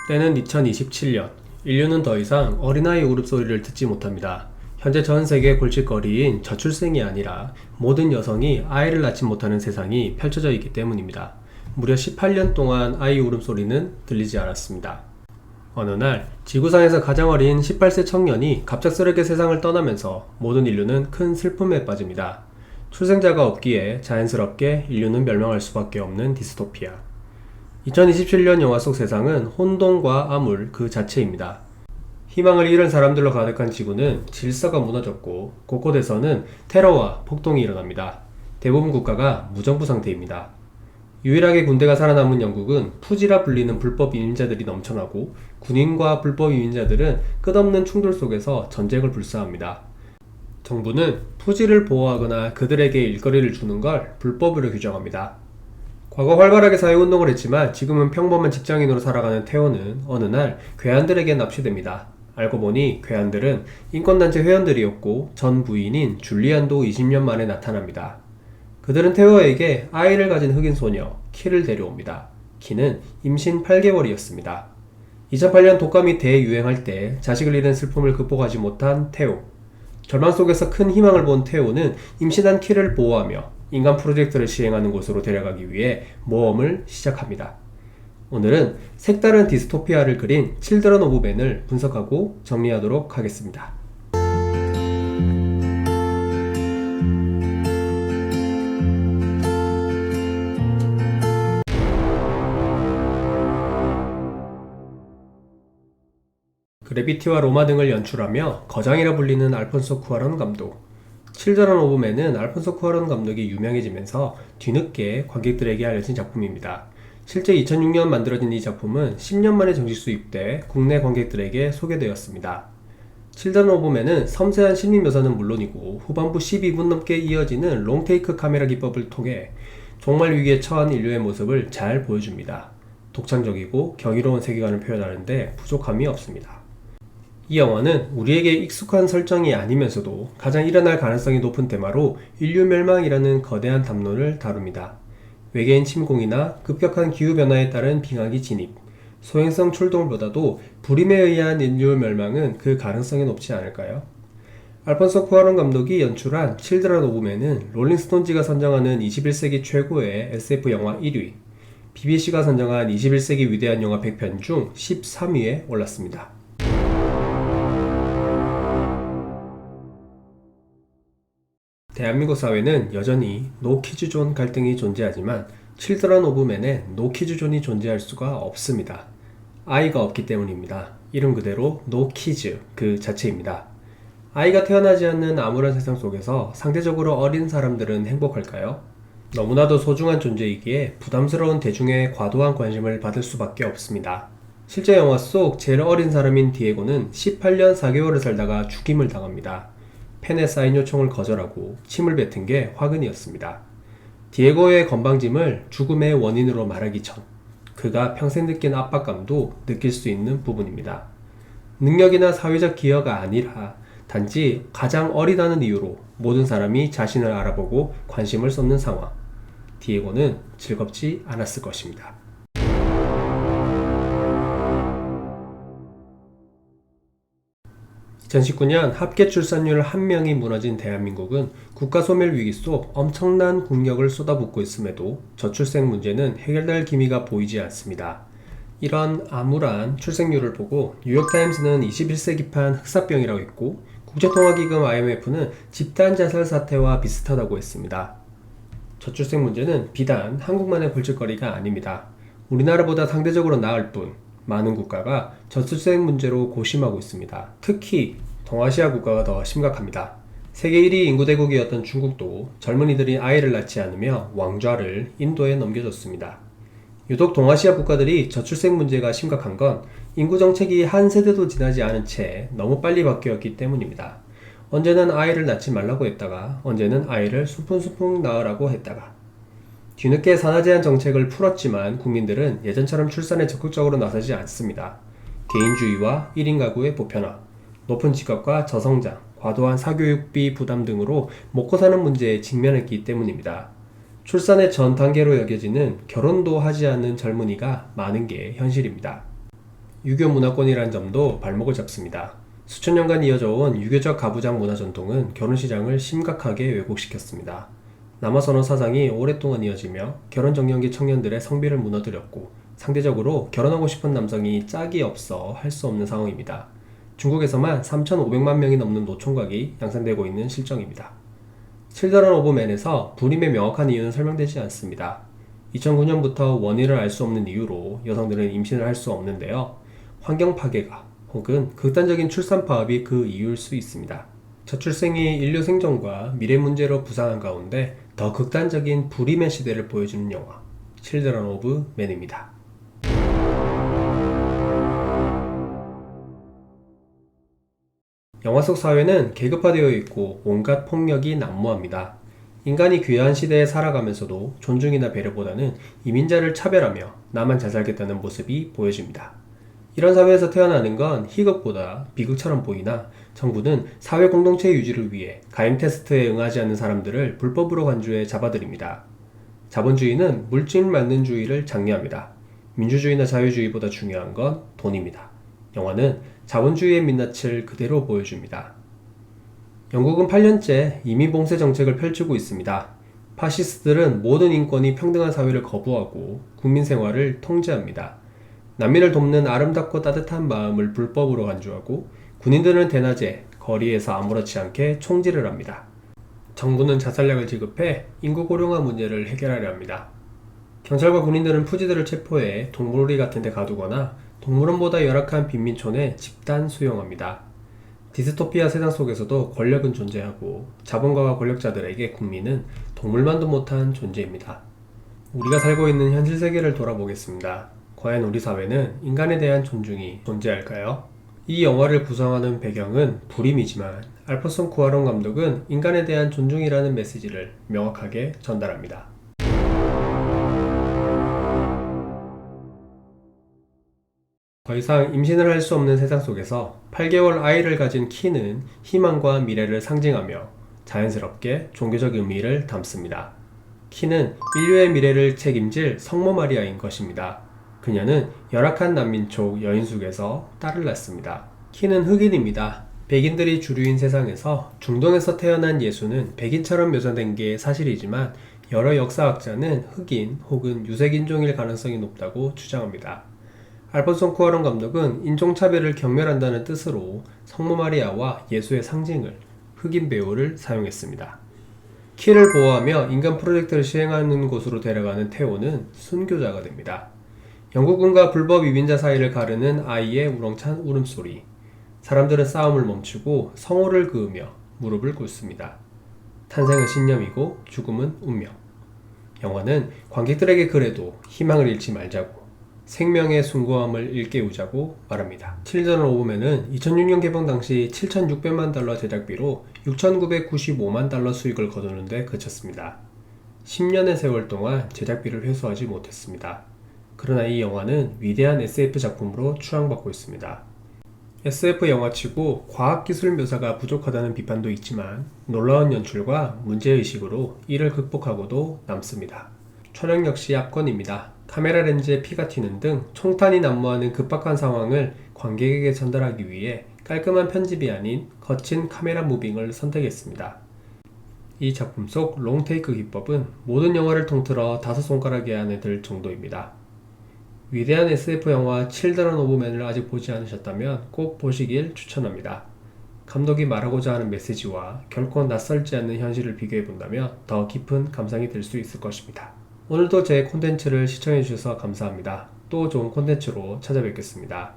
때는 2027년. 인류는 더 이상 어린아이 울음소리를 듣지 못합니다. 현재 전 세계 골칫거리인 저출생이 아니라 모든 여성이 아이를 낳지 못하는 세상이 펼쳐져 있기 때문입니다. 무려 18년 동안 아이 울음소리는 들리지 않았습니다. 어느 날 지구상에서 가장 어린 18세 청년이 갑작스럽게 세상을 떠나면서 모든 인류는 큰 슬픔에 빠집니다. 출생자가 없기에 자연스럽게 인류는 멸망할 수밖에 없는 디스토피아. 2027년 영화 속 세상은 혼돈과 암울 그 자체입니다. 희망을 잃은 사람들로 가득한 지구는 질서가 무너졌고 곳곳에서는 테러와 폭동이 일어납니다. 대부분 국가가 무정부 상태입니다. 유일하게 군대가 살아남은 영국은 푸지라 불리는 불법 이민자들이 넘쳐나고 군인과 불법 이민자들은 끝없는 충돌 속에서 전쟁을 불사합니다. 정부는 푸지를 보호하거나 그들에게 일거리를 주는 걸 불법으로 규정합니다. 과거 활발하게 사회운동을 했지만 지금은 평범한 직장인으로 살아가는 태호는 어느 날 괴한들에게 납치됩니다. 알고 보니 괴한들은 인권단체 회원들이었고 전 부인인 줄리안도 20년 만에 나타납니다. 그들은 태호에게 아이를 가진 흑인 소녀 키를 데려옵니다. 키는 임신 8개월이었습니다. 2008년 독감이 대유행할 때 자식을 잃은 슬픔을 극복하지 못한 태호. 절망 속에서 큰 희망을 본 태호는 임신한 키를 보호하며 인간 프로젝트를 시행하는 곳으로 데려가기 위해 모험을 시작합니다. 오늘은 색다른 디스토피아를 그린 칠드런 오브 맨을 분석하고 정리하도록 하겠습니다. 그래비티와 로마 등을 연출하며 거장이라 불리는 알폰소 쿠아론 감독. 칠드런 오브 맨은 알폰소 쿠아론 감독이 유명해지면서 뒤늦게 관객들에게 알려진 작품입니다. 실제 2006년 만들어진 이 작품은 10년 만에 정식 수입돼 국내 관객들에게 소개되었습니다. 칠드런 오브 맨은 섬세한 심리 묘사는 물론이고 후반부 12분 넘게 이어지는 롱테이크 카메라 기법을 통해 종말 위기에 처한 인류의 모습을 잘 보여줍니다. 독창적이고 경이로운 세계관을 표현하는데 부족함이 없습니다. 이 영화는 우리에게 익숙한 설정이 아니면서도 가장 일어날 가능성이 높은 테마로 인류 멸망이라는 거대한 담론을 다룹니다. 외계인 침공이나 급격한 기후변화에 따른 빙하기 진입, 소행성 출동보다도 불임에 의한 인류 멸망은 그 가능성이 높지 않을까요? 알폰소 쿠아론 감독이 연출한 칠드런 오브 맨은 롤링스톤지가 선정하는 21세기 최고의 SF 영화 1위, BBC가 선정한 21세기 위대한 영화 100편 중 13위에 올랐습니다. 대한민국 사회는 여전히 노키즈존 갈등이 존재하지만 칠드런 오브 맨엔 노키즈존이 존재할 수가 없습니다. 아이가 없기 때문입니다. 이름 그대로 노키즈 그 자체입니다. 아이가 태어나지 않는 암울한 세상 속에서 상대적으로 어린 사람들은 행복할까요? 너무나도 소중한 존재이기에 부담스러운 대중의 과도한 관심을 받을 수밖에 없습니다. 실제 영화 속 제일 어린 사람인 디에고는 18년 4개월을 살다가 죽임을 당합니다. 팬의 사인 요청을 거절하고 침을 뱉은 게 화근이었습니다. 디에고의 건방짐을 죽음의 원인으로 말하기 전 그가 평생 느낀 압박감도 느낄 수 있는 부분입니다. 능력이나 사회적 기여가 아니라 단지 가장 어리다는 이유로 모든 사람이 자신을 알아보고 관심을 쏟는 상황. 디에고는 즐겁지 않았을 것입니다. 2019년 합계 출산율 1명이 무너진 대한민국은 국가 소멸 위기 속 엄청난 국력을 쏟아붓고 있음에도 저출생 문제는 해결될 기미가 보이지 않습니다. 이런 암울한 출생률을 보고 뉴욕타임스는 21세기판 흑사병이라고 했고 국제통화기금 IMF는 집단 자살 사태와 비슷하다고 했습니다. 저출생 문제는 비단 한국만의 골칫거리가 아닙니다. 우리나라보다 상대적으로 나을 뿐 많은 국가가 저출생 문제로 고심하고 있습니다. 특히 동아시아 국가가 더 심각합니다. 세계 1위 인구대국이었던 중국도 젊은이들이 아이를 낳지 않으며 왕좌를 인도에 넘겨줬습니다. 유독 동아시아 국가들이 저출생 문제가 심각한 건 인구 정책이 한 세대도 지나지 않은 채 너무 빨리 바뀌었기 때문입니다. 언제는 아이를 낳지 말라고 했다가 언제는 아이를 순풍순풍 낳으라고 했다가 뒤늦게 산하제한 정책을 풀었지만 국민들은 예전처럼 출산에 적극적으로 나서지 않습니다. 개인주의와 1인 가구의 보편화, 높은 집값과 저성장, 과도한 사교육비 부담 등으로 먹고 사는 문제에 직면했기 때문입니다. 출산의 전 단계로 여겨지는 결혼도 하지 않는 젊은이가 많은 게 현실입니다. 유교 문화권이라는 점도 발목을 잡습니다. 수천 년간 이어져 온 유교적 가부장 문화 전통은 결혼 시장을 심각하게 왜곡시켰습니다. 남아선호 사상이 오랫동안 이어지며 결혼 정년기 청년들의 성비를 무너뜨렸고 상대적으로 결혼하고 싶은 남성이 짝이 없어 할 수 없는 상황입니다. 중국에서만 3,500만 명이 넘는 노총각이 양산되고 있는 실정입니다. 칠드런 오브 맨에서 불임의 명확한 이유는 설명되지 않습니다. 2009년부터 원인을 알 수 없는 이유로 여성들은 임신을 할 수 없는데요. 환경 파괴가 혹은 극단적인 출산 파업이 그 이유일 수 있습니다. 저출생이 인류 생존과 미래 문제로 부상한 가운데 더 극단적인 불임의 시대를 보여주는 영화 칠드런 오브 맨입니다. 영화 속 사회는 계급화되어 있고 온갖 폭력이 난무합니다. 인간이 귀한 시대에 살아가면서도 존중이나 배려보다는 이민자를 차별하며 나만 잘 살겠다는 모습이 보여집니다. 이런 사회에서 태어나는 건 희극보다 비극처럼 보이나 정부는 사회 공동체 유지를 위해 가임 테스트에 응하지 않는 사람들을 불법으로 간주해 잡아들입니다. 자본주의는 물질만능주의를 장려합니다. 민주주의나 자유주의보다 중요한 건 돈입니다. 영화는 자본주의의 민낯을 그대로 보여줍니다. 영국은 8년째 이민 봉쇄 정책을 펼치고 있습니다. 파시스트들은 모든 인권이 평등한 사회를 거부하고 국민 생활을 통제합니다. 난민을 돕는 아름답고 따뜻한 마음을 불법으로 간주하고 군인들은 대낮에 거리에서 아무렇지 않게 총질을 합니다. 정부는 자살약을 지급해 인구 고령화 문제를 해결하려 합니다. 경찰과 군인들은 푸지들을 체포해 동물원리 같은 데 가두거나 동물원보다 열악한 빈민촌에 집단 수용합니다. 디스토피아 세상 속에서도 권력은 존재하고 자본가와 권력자들에게 국민은 동물만도 못한 존재입니다. 우리가 살고 있는 현실 세계를 돌아보겠습니다. 과연 우리 사회는 인간에 대한 존중이 존재할까요? 이 영화를 구성하는 배경은 불임이지만 알폰소 쿠아론 감독은 인간에 대한 존중이라는 메시지를 명확하게 전달합니다. 더 이상 임신을 할 수 없는 세상 속에서 8개월 아이를 가진 키는 희망과 미래를 상징하며 자연스럽게 종교적 의미를 담습니다. 키는 인류의 미래를 책임질 성모 마리아인 것입니다. 그녀는 열악한 난민족 여인숙에서 딸을 낳습니다. 키는 흑인입니다. 백인들이 주류인 세상에서 중동에서 태어난 예수는 백인처럼 묘사된 게 사실이지만 여러 역사학자는 흑인 혹은 유색인종일 가능성이 높다고 주장합니다. 알폰소 쿠아론 감독은 인종차별을 경멸한다는 뜻으로 성모 마리아와 예수의 상징을 흑인 배우를 사용했습니다. 키를 보호하며 인간 프로젝트를 시행하는 곳으로 데려가는 테오는 순교자가 됩니다. 영국군과 불법 이민자 사이를 가르는 아이의 우렁찬 울음소리. 사람들은 싸움을 멈추고 성호를 그으며 무릎을 꿇습니다. 탄생은 신념이고 죽음은 운명. 영화는 관객들에게 그래도 희망을 잃지 말자고 생명의 숭고함을 일깨우자고 말합니다. 칠드런 오브 맨은 2006년 개봉 당시 7,600만 달러 제작비로 6,995만 달러 수익을 거두는 데 그쳤습니다. 10년의 세월 동안 제작비를 회수하지 못했습니다. 그러나 이 영화는 위대한 SF 작품으로 추앙받고 있습니다. SF 영화치고 과학기술 묘사가 부족하다는 비판도 있지만 놀라운 연출과 문제의식으로 이를 극복하고도 남습니다. 촬영 역시 압권입니다. 카메라 렌즈에 피가 튀는 등 총탄이 난무하는 급박한 상황을 관객에게 전달하기 위해 깔끔한 편집이 아닌 거친 카메라 무빙을 선택했습니다. 이 작품 속 롱테이크 기법은 모든 영화를 통틀어 5손가락에 안에 들 정도입니다. 위대한 SF 영화 칠드런 오브 맨을 아직 보지 않으셨다면 꼭 보시길 추천합니다. 감독이 말하고자 하는 메시지와 결코 낯설지 않는 현실을 비교해본다면 더 깊은 감상이 들 수 있을 것입니다. 오늘도 제 콘텐츠를 시청해주셔서 감사합니다. 또 좋은 콘텐츠로 찾아뵙겠습니다.